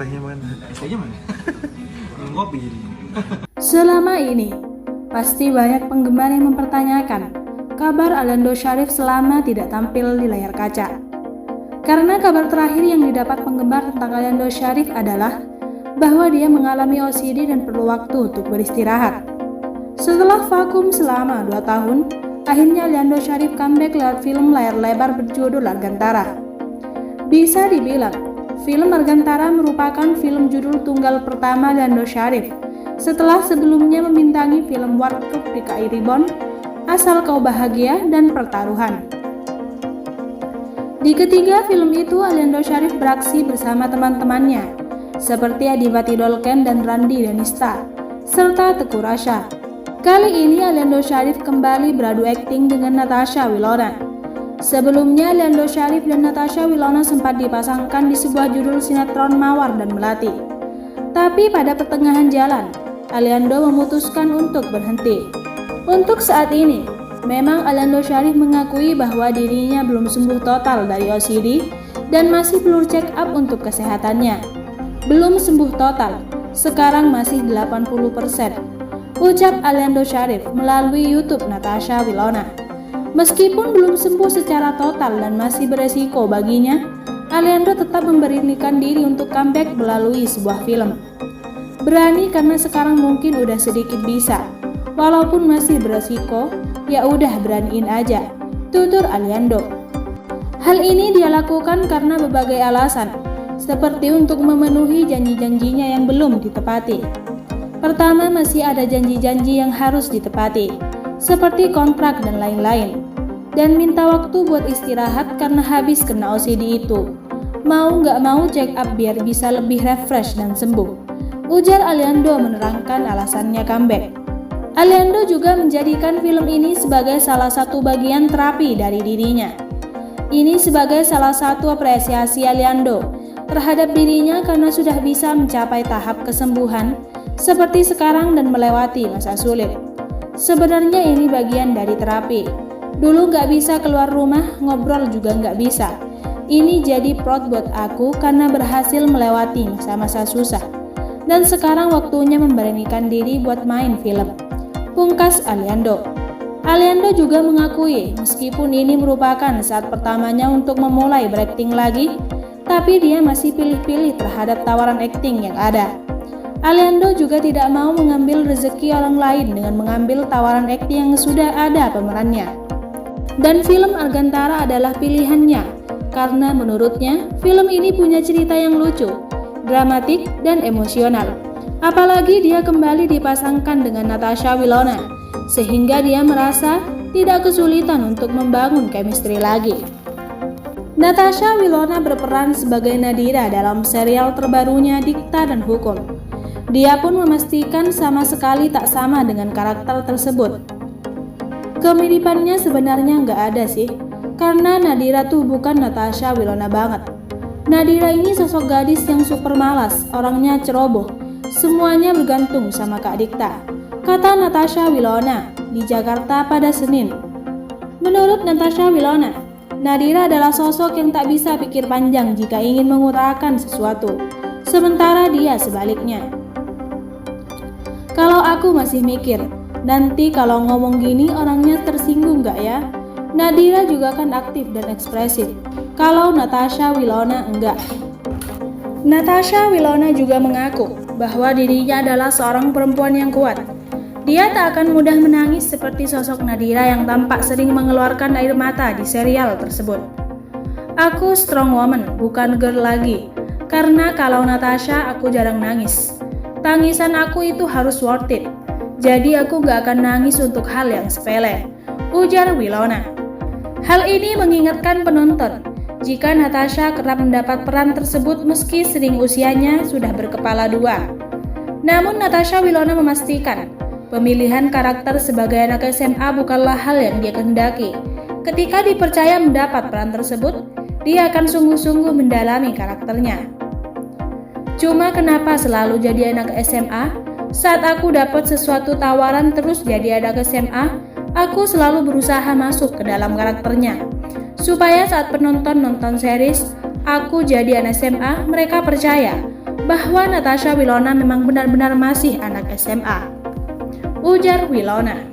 Tehnya mana? Tehnya mana? Belum ngopi jadi. Selama ini, pasti banyak penggemar yang mempertanyakan kabar Aliando Syarif selama tidak tampil di layar kaca. Karena kabar terakhir yang didapat penggemar tentang Aliando Syarif adalah bahwa dia mengalami OCD dan perlu waktu untuk beristirahat. Setelah vakum selama 2 tahun, akhirnya Aliando Syarif comeback lewat film layar lebar berjudul Argantara. Bisa dibilang, film Argantara merupakan film judul tunggal pertama Aliando Syarif setelah sebelumnya membintangi film Warkop DKI Reborn, Asal Kau Bahagia, dan Pertaruhan. Di ketiga film itu, Aliando Syarif beraksi bersama teman-temannya seperti Adipati Dolken dan Randi Danista, serta Teguh Rasya. Kali ini Aliando Syarif kembali beradu akting dengan Natasha Wilona. Sebelumnya Aliando Syarif dan Natasha Wilona sempat dipasangkan di sebuah judul sinetron Mawar dan Melati. Tapi pada pertengahan jalan, Aliando memutuskan untuk berhenti. Untuk saat ini, memang Aliando Syarif mengakui bahwa dirinya belum sembuh total dari OCD dan masih perlu check up untuk kesehatannya. Belum sembuh total, sekarang masih 80%. Ucap Aliando Syarif melalui YouTube Natasha Wilona. Meskipun belum sembuh secara total dan masih beresiko baginya, Aliando tetap memberanikan diri untuk comeback melalui sebuah film. Berani karena sekarang mungkin udah sedikit bisa, walaupun masih beresiko, ya udah beraniin aja, tutur Aliando. Hal ini dia lakukan karena berbagai alasan, seperti untuk memenuhi janji-janjinya yang belum ditepati. Pertama, masih ada janji-janji yang harus ditepati, seperti kontrak dan lain-lain. Dan minta waktu buat istirahat karena habis kena OCD itu. Mau nggak mau check up biar bisa lebih refresh dan sembuh, ujar Aliando menerangkan alasannya comeback. Aliando juga menjadikan film ini sebagai salah satu bagian terapi dari dirinya. Ini sebagai salah satu apresiasi Aliando terhadap dirinya karena sudah bisa mencapai tahap kesembuhan seperti sekarang dan melewati masa sulit. Sebenarnya ini bagian dari terapi. Dulu nggak bisa keluar rumah, ngobrol juga nggak bisa. Ini jadi prod buat aku karena berhasil melewati masa-masa susah. Dan sekarang waktunya memberanikan diri buat main film, pungkas Aliando. Aliando juga mengakui meskipun ini merupakan saat pertamanya untuk memulai berakting lagi, tapi dia masih pilih-pilih terhadap tawaran akting yang ada. Aliando juga tidak mau mengambil rezeki orang lain dengan mengambil tawaran akting yang sudah ada pemerannya. Dan film Argantara adalah pilihannya, karena menurutnya film ini punya cerita yang lucu, dramatik, dan emosional. Apalagi dia kembali dipasangkan dengan Natasha Wilona, sehingga dia merasa tidak kesulitan untuk membangun chemistry lagi. Natasha Wilona berperan sebagai Nadira dalam serial terbarunya Dikta dan Hukum. Dia pun memastikan sama sekali tak sama dengan karakter tersebut. Kemiripannya sebenarnya nggak ada sih, karena Nadira tuh bukan Natasha Wilona banget. Nadira ini sosok gadis yang super malas, orangnya ceroboh, semuanya bergantung sama Kak Dikta, kata Natasha Wilona di Jakarta pada Senin. Menurut Natasha Wilona, Nadira adalah sosok yang tak bisa pikir panjang jika ingin mengutarakan sesuatu, sementara dia sebaliknya. Kalau aku masih mikir, nanti kalau ngomong gini orangnya tersinggung gak ya? Nadira juga kan aktif dan ekspresif, kalau Natasha Wilona enggak. Natasha Wilona juga mengaku bahwa dirinya adalah seorang perempuan yang kuat. Dia tak akan mudah menangis seperti sosok Nadira yang tampak sering mengeluarkan air mata di serial tersebut. Aku strong woman, bukan girl lagi, karena kalau Natasha aku jarang nangis. Tangisan aku itu harus worth it, jadi aku gak akan nangis untuk hal yang sepele, ujar Wilona. Hal ini mengingatkan penonton jika Natasha kerap mendapat peran tersebut meski sering usianya sudah berkepala dua. Namun Natasha Wilona memastikan pemilihan karakter sebagai anak SMA bukanlah hal yang dia kehendaki. Ketika dipercaya mendapat peran tersebut, dia akan sungguh-sungguh mendalami karakternya. Cuma kenapa selalu jadi anak SMA? Saat aku dapat sesuatu tawaran terus jadi anak SMA, aku selalu berusaha masuk ke dalam karakternya. Supaya saat penonton nonton series, aku jadi anak SMA, mereka percaya bahwa Natasha Wilona memang benar-benar masih anak SMA. Ujar Wilona.